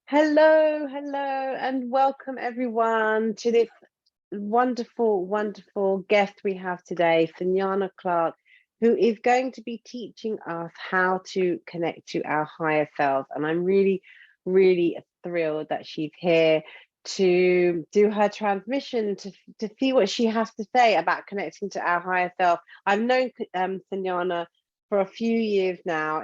Hello, and welcome everyone to this wonderful guest we have today, Sunayana Clarke, who is going to be teaching us how to connect to our higher selves. And I'm really thrilled that she's here to do her transmission to see what she has to say about connecting to our higher self. I've known Sunayana for a few years now.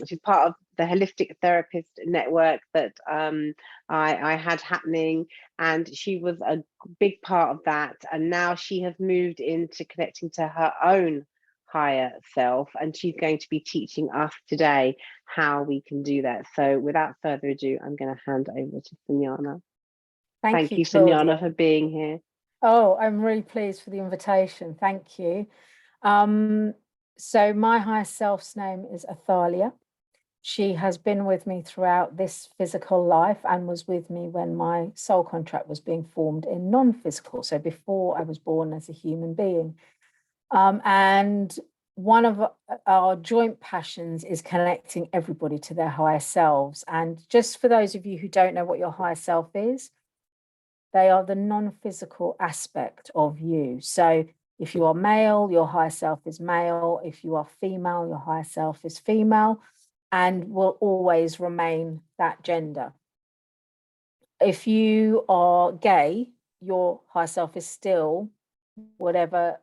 She's part of the holistic therapist network that I had happening, and she was a big part of that. And now she has moved into connecting to her own higher self, and she's going to be teaching us today how we can do that. So without further ado, I'm going to hand over to Sunayana. Thank Thank you, you, Sunayana, Claudia. for being here. Oh, I'm really pleased for the invitation. Thank you. So my higher self's name is Athalia. She has been with me throughout this physical life and was with me when my soul contract was being formed in non-physical, so before I was born as a human being. And one of our joint passions is connecting everybody to their higher selves. And just for those of you who don't know what your higher self is, they are the non-physical aspect of you. So if you are male, your higher self is male. If you are female, your higher self is female and will always remain that gender. If you are gay, your higher self is still whatever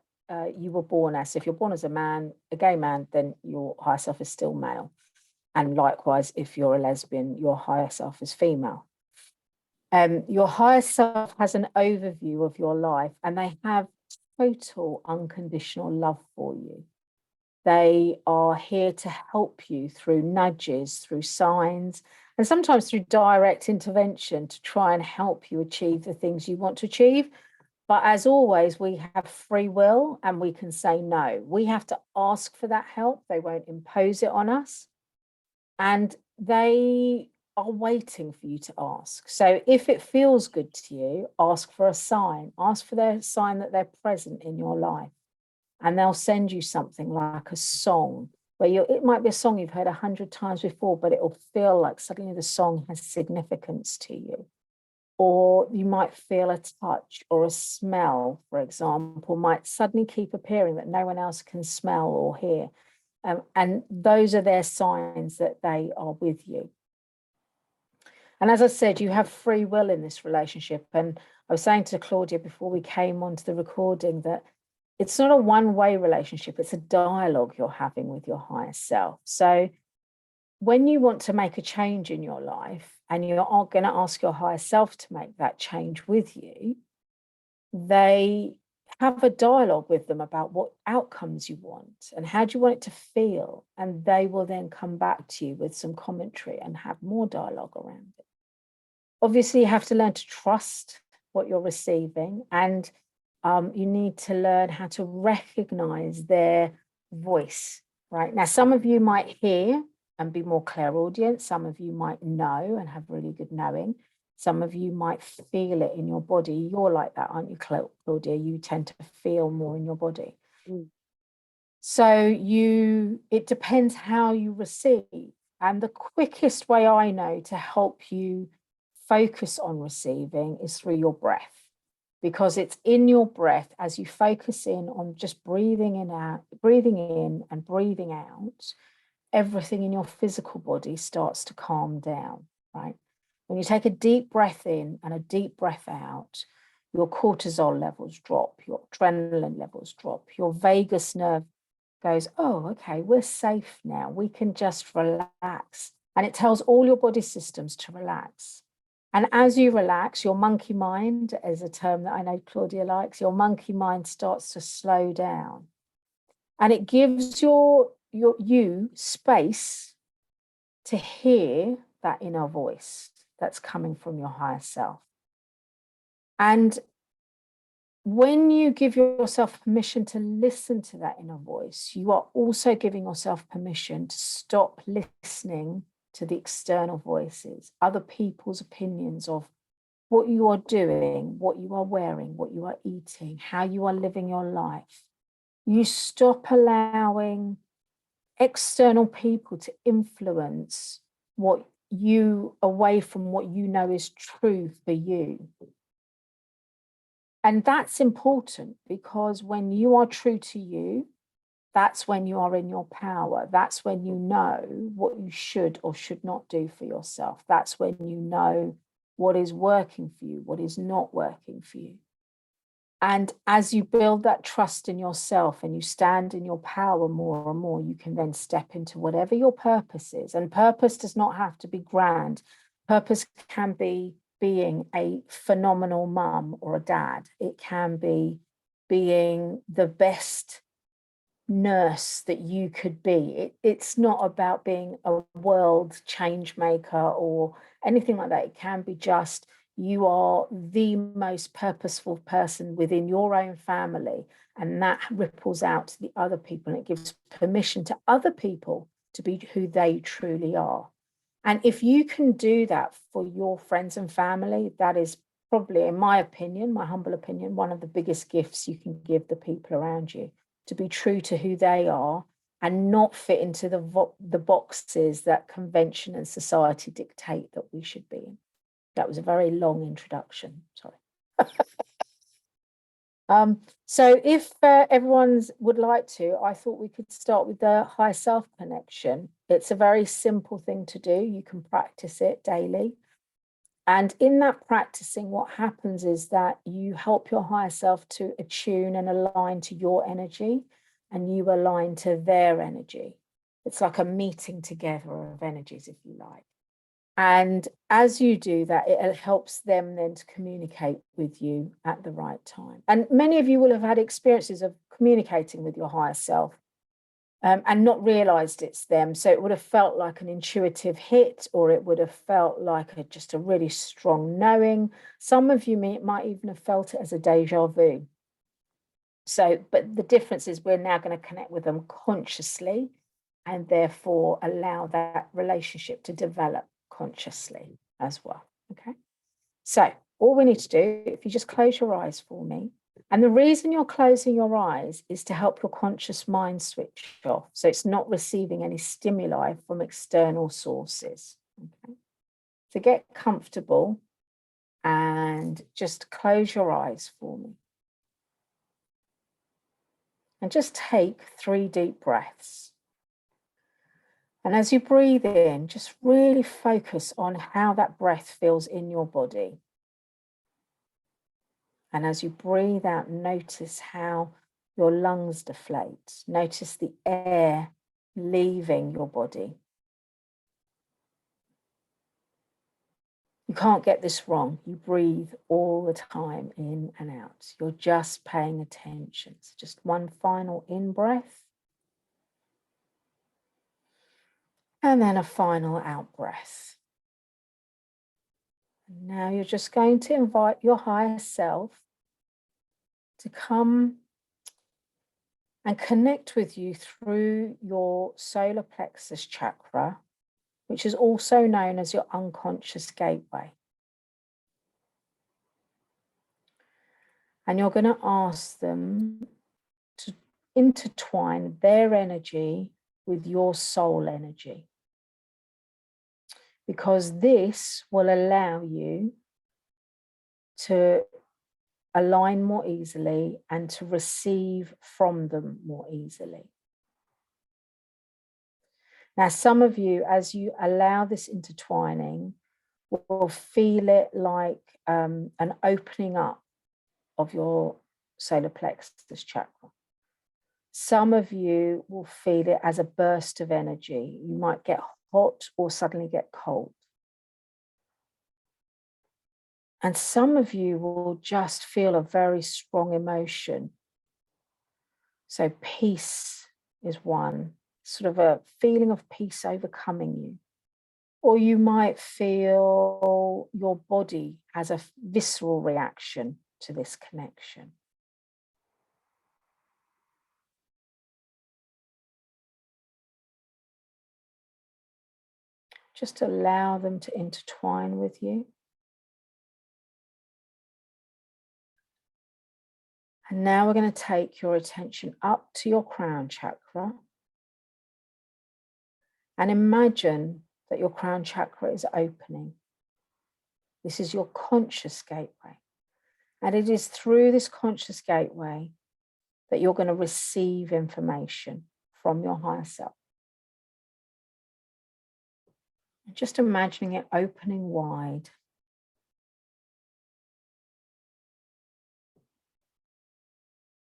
you were born as. If you're born as a man, a gay man, then your higher self is still male. And likewise, if you're a lesbian, your higher self is female. Your higher self has an overview of your life, and they have total unconditional love for you. They are here to help you through nudges, through signs, and sometimes through direct intervention to try and help you achieve the things you want to achieve. But as always, we have free will and we can say no. We have to ask for that help. They won't impose it on us. And they are waiting for you to ask. So if it feels good to you, ask for a sign. Ask for their sign that they're present in your life. And they'll send you something like a song where it might be a song you've heard 100 times before, but it'll feel like suddenly the song has significance to you. Or you might feel a touch or a smell, for example, might suddenly keep appearing that no one else can smell or hear. And those are their signs that they are with you. And as I said, you have free will in this relationship. And I was saying to Claudia before we came onto the recording that it's not a one-way relationship, it's a dialogue you're having with your higher self. So when you want to make a change in your life and you're going to ask your higher self to make that change with you, they have a dialogue with them about what outcomes you want and how do you want it to feel. And they will then come back to you with some commentary and have more dialogue around it. Obviously, you have to learn to trust what you're receiving, and you need to learn how to recognize their voice, right? Now, some of you might hear and be more clairaudient. Some of you might know and have really good knowing. Some of you might feel it in your body. You're like that, aren't you, Claudia? You tend to feel more in your body. Mm. So it depends how you receive. And the quickest way I know to help you focus on receiving is through your breath, because it's in your breath as you focus in on just breathing in and breathing out, everything in your physical body starts to calm down, right? When you take a deep breath in and a deep breath out, your cortisol levels drop, your adrenaline levels drop, your vagus nerve goes, oh, okay, we're safe now. We can just relax. And it tells all your body systems to relax. And as you relax, your monkey mind is a term that I know Claudia likes, your monkey mind starts to slow down. And it gives you space to hear that inner voice that's coming from your higher self. And when you give yourself permission to listen to that inner voice, you are also giving yourself permission to stop listening to the external voices, other people's opinions of what you are doing, what you are wearing, what you are eating, how you are living your life. You stop allowing external people to influence what you away from what you know is true for you. And that's important, because when you are true to you, that's when you are in your power. That's when you know what you should or should not do for yourself. That's when you know what is working for you, what is not working for you. And as you build that trust in yourself and you stand in your power more and more, you can then step into whatever your purpose is. And purpose does not have to be grand. Purpose can be being a phenomenal mum or a dad. It can be being the best nurse that you could be. It's not about being a world change maker or anything like that. It can be just, you are the most purposeful person within your own family, and that ripples out to the other people, and it gives permission to other people to be who they truly are. And if you can do that for your friends and family, that is probably, in my opinion, my humble opinion, one of the biggest gifts you can give the people around you, to be true to who they are and not fit into the boxes that convention and society dictate that we should be in. That was a very long introduction, sorry. So if everyone would like to, I thought we could start with the higher self connection. It's a very simple thing to do. You can practice it daily. And in that practicing, what happens is that you help your higher self to attune and align to your energy, and you align to their energy. It's like a meeting together of energies, if you like. And as you do that, it helps them then to communicate with you at the right time. And many of you will have had experiences of communicating with your higher self and not realized it's them. So it would have felt like an intuitive hit, or it would have felt like just a really strong knowing. Some of you might even have felt it as a deja vu. So, but the difference is we're now going to connect with them consciously, and therefore allow that relationship to develop consciously as well. Okay. So all we need to do, if you just close your eyes for me, and the reason you're closing your eyes is to help your conscious mind switch off. So it's not receiving any stimuli from external sources. Okay. So get comfortable and just close your eyes for me. And just take 3 deep breaths. And as you breathe in, just really focus on how that breath feels in your body. And as you breathe out, notice how your lungs deflate. Notice the air leaving your body. You can't get this wrong. You breathe all the time, in and out. You're just paying attention. So just one final in-breath. And then a final out-breath. And now you're just going to invite your higher self to come and connect with you through your solar plexus chakra, which is also known as your unconscious gateway. And you're going to ask them to intertwine their energy with your soul energy, because this will allow you to align more easily and to receive from them more easily. Now, some of you, as you allow this intertwining, will feel it like an opening up of your solar plexus chakra. Some of you will feel it as a burst of energy. You might get hot or suddenly get cold. And some of you will just feel a very strong emotion. So peace is one, sort of a feeling of peace overcoming you. Or you might feel your body has a visceral reaction to this connection. Just allow them to intertwine with you. And now we're going to take your attention up to your crown chakra. And imagine that your crown chakra is opening. This is your conscious gateway. And it is through this conscious gateway that you're going to receive information from your higher self. Just imagining it opening wide.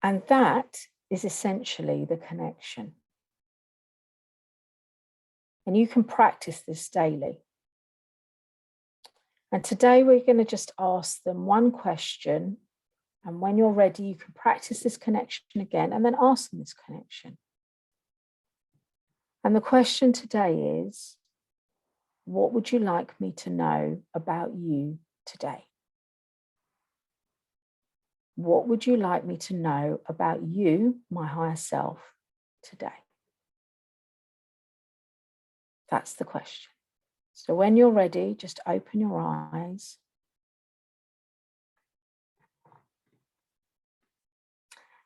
And that is essentially the connection. And you can practice this daily. And today we're going to just ask them one question. And when you're ready, you can practice this connection again and then ask them this connection. And the question today is, what would you like me to know about you today? What would you like me to know about you, my higher self, today? That's the question. So when you're ready, just open your eyes.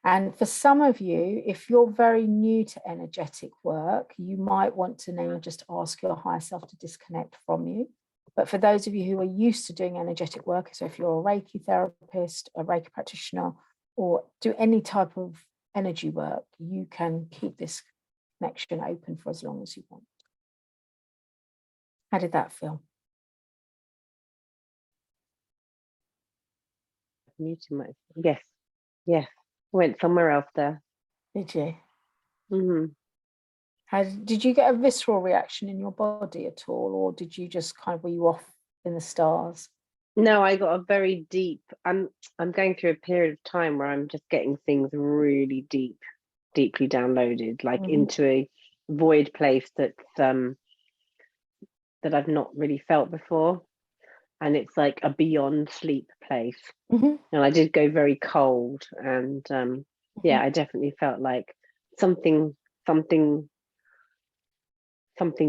And for some of you, if you're very new to energetic work, you might want to now just ask your higher self to disconnect from you. But for those of you who are used to doing energetic work, so if you're a Reiki therapist, a Reiki practitioner, or do any type of energy work, you can keep this connection open for as long as you want. How did that feel? Yes, yes. Went somewhere else there. Did you? Mm-hmm. Did you get a visceral reaction in your body at all, or did you just were you off in the stars? No, I got a very deep. I'm going through a period of time where I'm just getting things really deeply downloaded, like into a void place that I've not really felt before, and it's like a beyond sleep place. And I did go very cold, and yeah, I definitely felt like something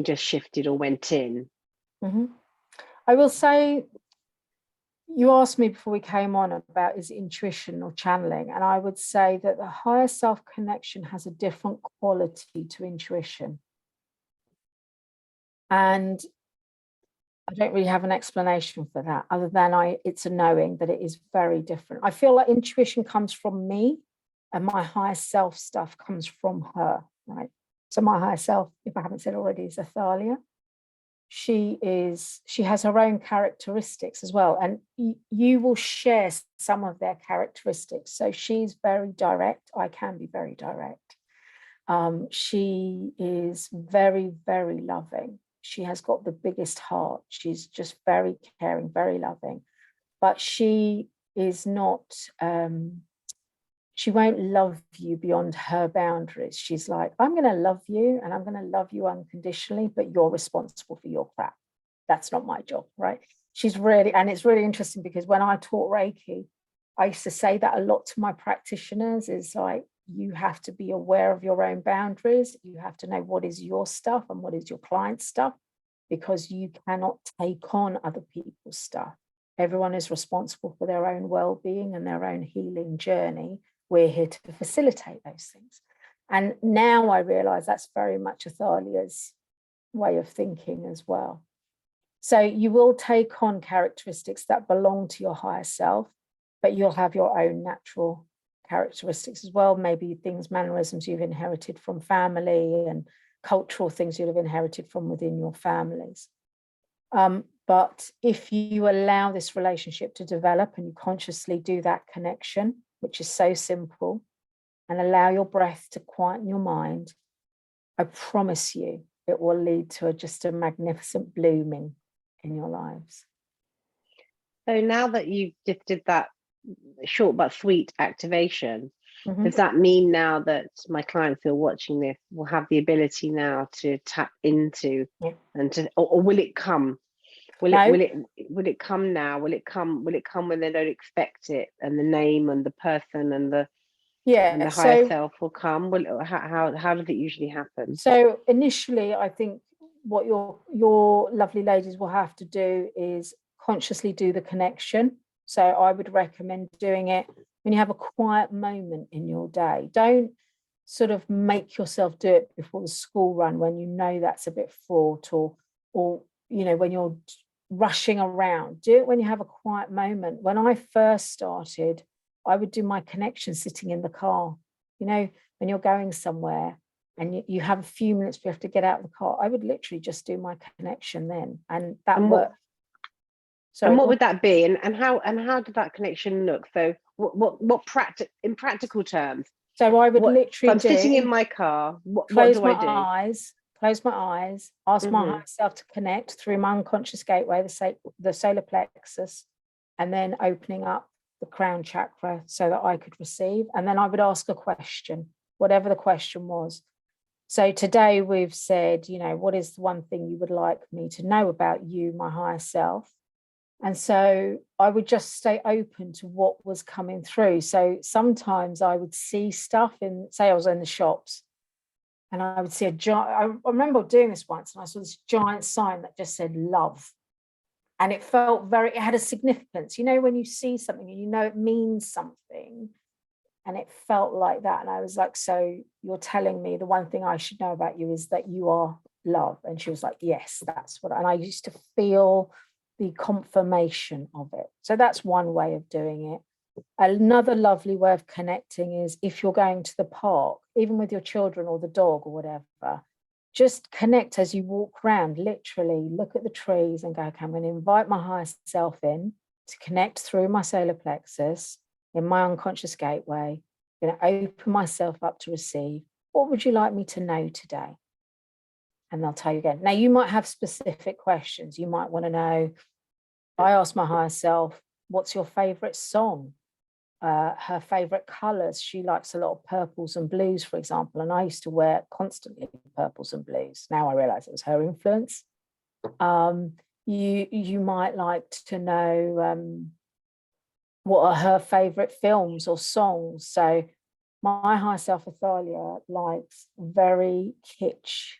just shifted or went in. I will say, you asked me before we came on about is it intuition or channeling, and I would say that the higher self connection has a different quality to intuition. And I don't really have an explanation for that other than it's a knowing that it is very different. I feel like intuition comes from me and my higher self stuff comes from her, right? So my higher self, if I haven't said already, is Athalia. She has her own characteristics as well. And you will share some of their characteristics. So she's very direct. I can be very direct. She is very, very loving. She has got the biggest heart. She's just very caring, very loving. But she is not, she won't love you beyond her boundaries. She's like, I'm going to love you and I'm going to love you unconditionally, but you're responsible for your crap. That's not my job, right? She's really, and it's really interesting because when I taught Reiki, I used to say that a lot to my practitioners is like, you have to be aware of your own boundaries. You have to know what is your stuff and what is your client's stuff, because you cannot take on other people's stuff. Everyone is responsible for their own well-being and their own healing journey. We're here to facilitate those things. And now I realize that's very much Athalia's way of thinking as well. So you will take on characteristics that belong to your higher self, but you'll have your own natural characteristics as well. Maybe things, mannerisms you've inherited from family and cultural things you'll have inherited from within your families. But if you allow this relationship to develop and you consciously do that connection, which is so simple, and allow your breath to quieten your mind, I promise you it will lead to just a magnificent blooming in your lives. So now that you just did that short but sweet activation, does that mean now that my clients who are watching this will have the ability now to tap into and to, or will it come? Will it come now? Will it come when they don't expect it, and the name and the person and the higher self will come? How does it usually happen? So initially, I think what your lovely ladies will have to do is consciously do the connection. So I would recommend doing it when you have a quiet moment in your day. Don't sort of make yourself do it before the school run when you know that's a bit fraught, or or, you know, when you're rushing around. Do it when you have a quiet moment. When I first started, I would do my connection sitting in the car. You know, when you're going somewhere and you have a few minutes before you have to get out of the car, I would literally just do my connection then. And that worked. And what would that be? And how did that connection look? So what in practical terms? So I would literally so I'm sitting in my car. What do I do? Close my eyes, ask my higher self to connect through my unconscious gateway, the solar plexus, and then opening up the crown chakra so that I could receive. And then I would ask a question, whatever the question was. So today we've said, you know, what is the one thing you would like me to know about you, my higher self? And so I would just stay open to what was coming through. So sometimes I would see stuff say I was in the shops, and I would see a giant, I remember doing this once, and I saw this giant sign that just said love. And it felt it had a significance. You know, when you see something and you know it means something, and it felt like that. And I was like, so you're telling me the one thing I should know about you is that you are love? And she was like, yes, that's what. And I used to feel the confirmation of it. So that's one way of doing it. Another lovely way of connecting is if you're going to the park, even with your children or the dog or whatever, just connect as you walk around, literally look at the trees and go, okay, I'm going to invite my higher self in to connect through my solar plexus in my unconscious gateway. I'm going to open myself up to receive. What would you like me to know today? And they'll tell you again. Now, you might have specific questions. You might want to know, I asked my higher self, what's your favorite song? Her favorite colors. She likes a lot of purples and blues, for example. And I used to wear constantly purples and blues. Now I realize it was her influence. You might like to know what are her favorite films or songs. So my higher self, Athalia, likes very kitsch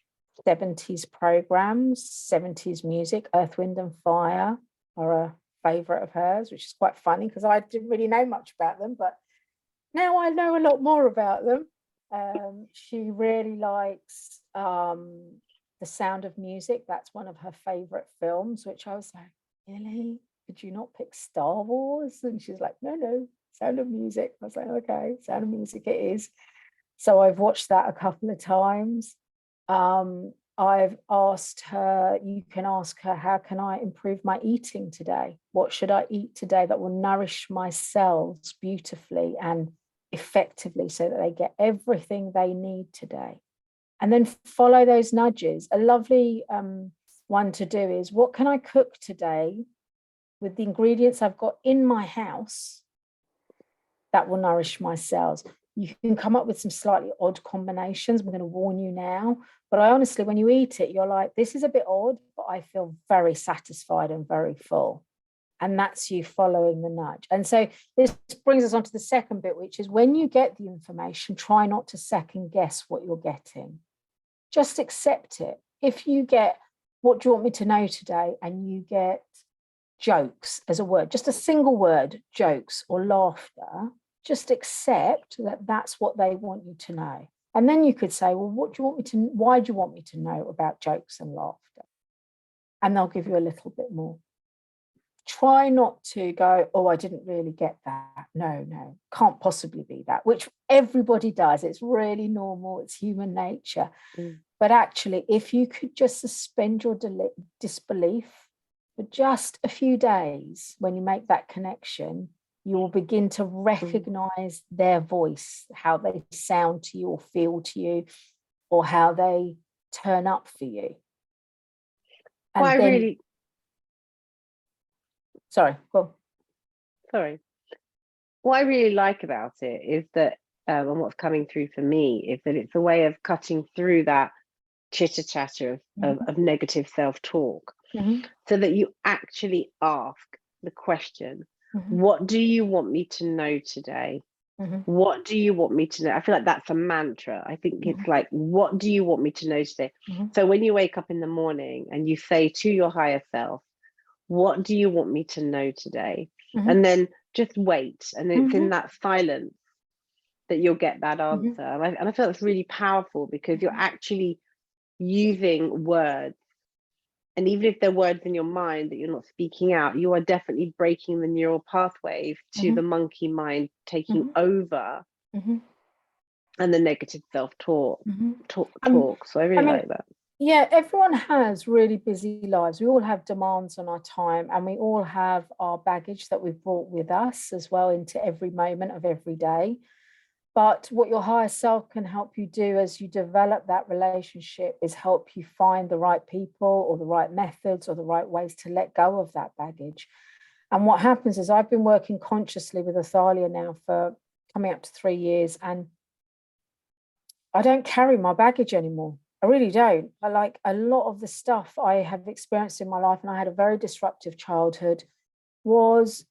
70s programs, 70s music. Earth, Wind and Fire are a favorite of hers, which is quite funny because I didn't really know much about them, but now I know a lot more about them. She really likes The Sound of Music. That's one of her favorite films, which I was like, really? Could you not pick Star Wars? And she's like, no, Sound of Music. I was like, okay, Sound of Music it is. So I've watched that a couple of times. I've asked her, you can ask her, how can I improve my eating today? What should I eat today that will nourish my cells beautifully and effectively so that they get everything they need today? And then follow those nudges. A lovely one to do is, what can I cook today with the ingredients I've got in my house that will nourish my cells? You can come up with some slightly odd combinations. I'm going to warn you now. But I honestly, when you eat it, you're like, this is a bit odd, but I feel very satisfied and very full. And that's you following the nudge. And so this brings us on to the second bit, which is when you get the information, try not to second guess what you're getting. Just accept it. If you get, what do you want me to know today? And you get jokes as a word, just a single word, jokes or laughter, just accept that that's what they want you to know. And then you could say, well, why do you want me to know about jokes and laughter? And they'll give you a little bit more. Try not to go, oh, I didn't really get that. No, can't possibly be that, which everybody does. It's really normal. It's human nature. But actually, if you could just suspend your disbelief for just a few days, when you make that connection, you will begin to recognize their voice, how they sound to you or feel to you, or how they turn up for you. And sorry, go on. Sorry. What I really like about it is that, and what's coming through for me is that it's a way of cutting through that chitter chatter of negative self-talk, so that you actually ask the question, what do you want me to know today? What do you want me to know? I feel like that's a mantra. I think it's like, what do you want me to know today? So when you wake up in the morning and you say to your higher self, what do you want me to know today? And then just wait. And it's in that silence that you'll get that answer. And I feel that's really powerful because you're actually using words And even if there are words in your mind that you're not speaking out, you are definitely breaking the neural pathways to the monkey mind taking over and the negative self-talk. Talk. So I really like that. Yeah, everyone has really busy lives. We all have demands on our time, and we all have our baggage that we've brought with us as well into every moment of every day. But what your higher self can help you do as you develop that relationship is help you find the right people or the right methods or the right ways to let go of that baggage. And what happens is I've been working consciously with Athalia now for coming up to 3 years, and I don't carry my baggage anymore. I really don't. I like a lot of the stuff I have experienced in my life, and I had a very disruptive childhood,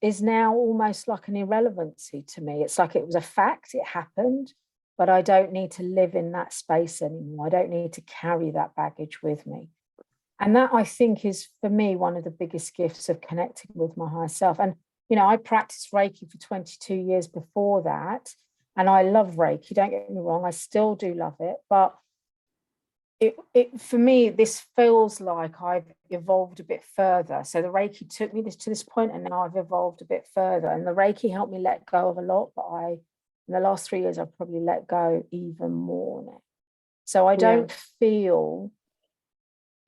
is now almost like an irrelevancy to me. It's like it was a fact, it happened, but I don't need to live in that space anymore. I don't need to carry that baggage with me. And that, I think, is for me one of the biggest gifts of connecting with my higher self. And, you know, I practiced Reiki for 22 years before that, and I love Reiki, don't get me wrong, I still do love it, but it for me, this feels like I've evolved a bit further. So the Reiki took me to this point, and now I've evolved a bit further. And the Reiki helped me let go of a lot, but in the last 3 years, I've probably let go even more now. So I don't feel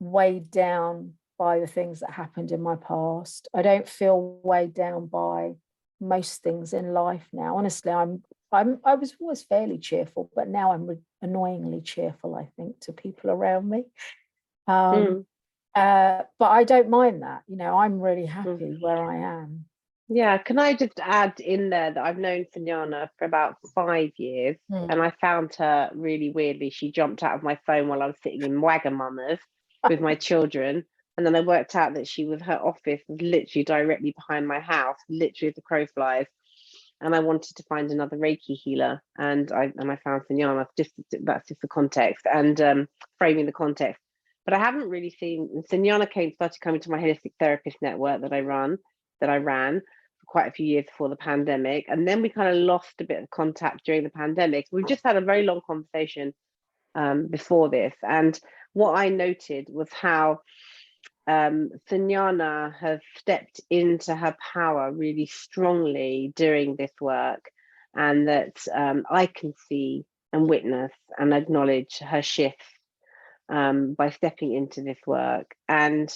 weighed down by the things that happened in my past. I don't feel weighed down by most things in life now. Honestly, I was always fairly cheerful, but now I'm annoyingly cheerful, I think, to people around me. But I don't mind that. You know, I'm really happy where I am. Yeah, can I just add in there that I've known Sunayana for about 5 years, and I found her really weirdly. She jumped out of my phone while I was sitting in Wagamama's with my children, and then I worked out that her office was literally directly behind my house, literally as the crow flies. And I wanted to find another Reiki healer, and I found Sunayana. That's just the context and framing the context. But I haven't really seen Sunayana started coming to my holistic therapist network that I ran for quite a few years before the pandemic, and then we kind of lost a bit of contact during the pandemic. We've just had a very long conversation before this, and what I noted was how Sunayana has stepped into her power really strongly during this work, and that I can see and witness and acknowledge her shifts by stepping into this work, and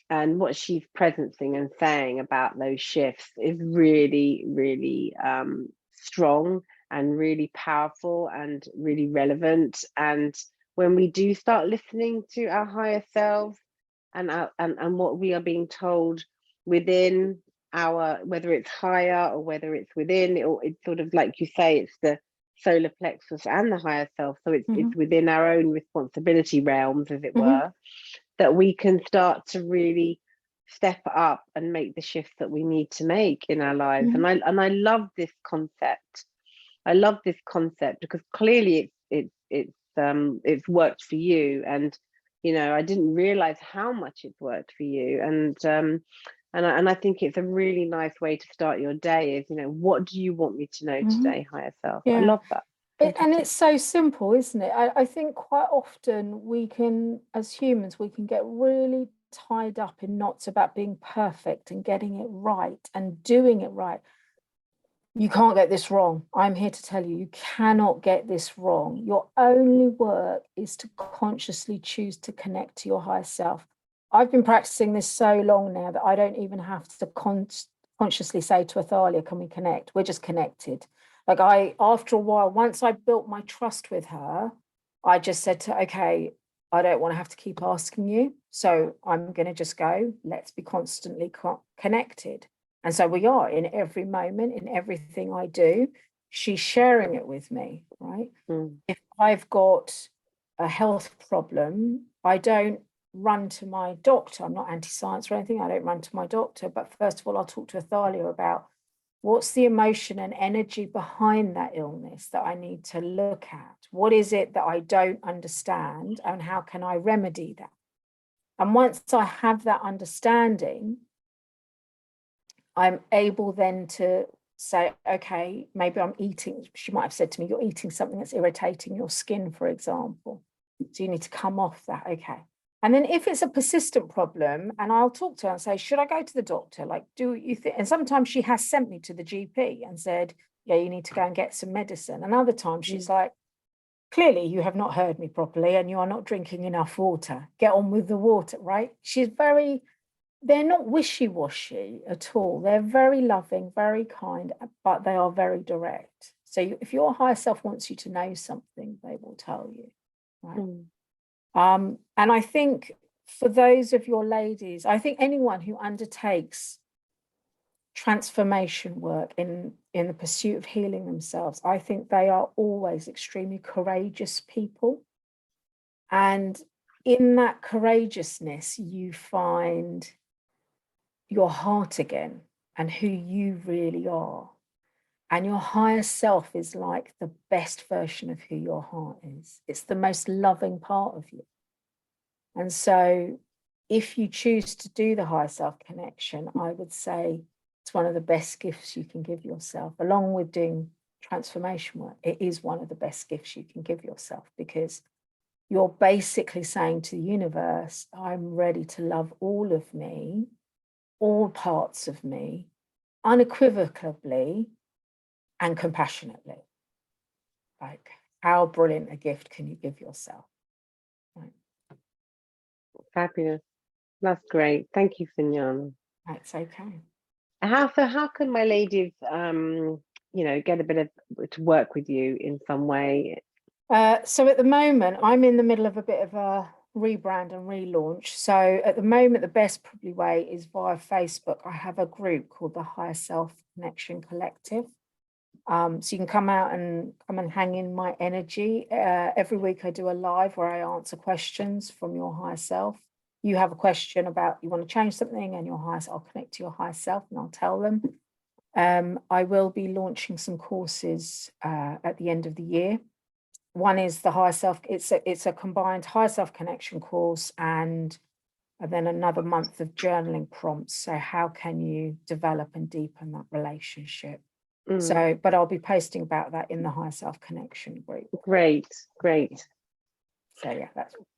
what she's presencing and saying about those shifts is really, really strong and really powerful and really relevant. And when we do start listening to our higher selves, and what we are being told within whether it's higher or whether it's within, it's sort of like you say, it's the solar plexus and the higher self. So it's within our own responsibility realms, as it were, that we can start to really step up and make the shifts that we need to make in our lives. And I love this concept. I love this concept because clearly it's worked for you, and you know, I didn't realize how much it's worked for you. And I think it's a really nice way to start your day is, you know, what do you want me to know today, higher self? I love that. And it's so simple, isn't it? I think quite often we can, as humans, we can get really tied up in knots about being perfect and getting it right and doing it right. You can't get this wrong. I'm here to tell you, you cannot get this wrong. Your only work is to consciously choose to connect to your higher self. I've been practicing this so long now that I don't even have to consciously say to Athalia, can we connect? We're just connected. Like after a while, once I built my trust with her, I just said to, okay, I don't want to have to keep asking you. So I'm going to just go, let's be constantly connected. And so we are in every moment, in everything I do. She's sharing it with me, right? If I've got a health problem, I don't run to my doctor. I'm not anti-science or anything. I don't run to my doctor. But first of all, I'll talk to Athalia about what's the emotion and energy behind that illness that I need to look at. What is it that I don't understand, and how can I remedy that? And once I have that understanding, I'm able then to say, okay, maybe I'm eating, she might have said to me, you're eating something that's irritating your skin, for example. So you need to come off that. Okay, And then if it's a persistent problem, and I'll talk to her and say, should I go to the doctor? Like, do you think? And sometimes she has sent me to the GP and said, yeah, you need to go and get some medicine. And other times she's like, clearly you have not heard me properly and you are not drinking enough water. Get on with the water, right? They're not wishy-washy at all. They're very loving, very kind, but they are very direct. So if your higher self wants you to know something, they will tell you, right? And I think for those of your ladies, I think anyone who undertakes transformation work in the pursuit of healing themselves, I think they are always extremely courageous people. And in that courageousness, you find your heart again and who you really are. And your higher self is like the best version of who your heart is. It's the most loving part of you. And so if you choose to do the higher self connection, I would say it's one of the best gifts you can give yourself, along with doing transformation work. It is one of the best gifts you can give yourself, because you're basically saying to the universe, I'm ready to love all of me, all parts of me, unequivocally and compassionately. Like, how brilliant a gift can you give yourself? Right. Fabulous. That's great. Thank you, Sunayana. That's okay. How can my ladies get a bit of to work with you in some way? So at the moment, I'm in the middle of a bit of a rebrand and relaunch. So at the moment, the best probably way is via Facebook. I have a group called the Higher Self Connection Collective. So you can come and hang in my energy. Every week I do a live where I answer questions from your higher self. You have a question about you want to change something, and I'll connect to your higher self and I'll tell them. I will be launching some courses at the end of the year. One is the higher self. It's a combined higher self connection course and then another month of journaling prompts. So how can you develop and deepen that relationship? So, but I'll be posting about that in the higher self connection group. Great. So yeah,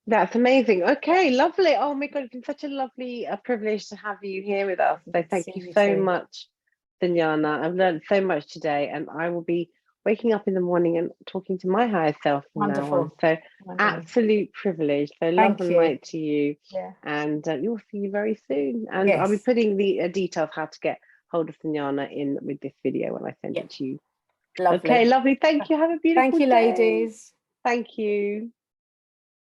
that's amazing. Okay, lovely. Oh my God, it's been such a lovely privilege to have you here with us. So thank you so much, Sunayana. I've learned so much today, and I will be waking up in the morning and talking to my higher self from now on. So absolute privilege. So love and light to you. Yeah. And you'll see you very soon. And I'll be putting the details how to get hold of Sunayana in with this video when I send it to you. Lovely. Okay, lovely. Thank you. Have a beautiful day. Thank you, ladies. Thank you.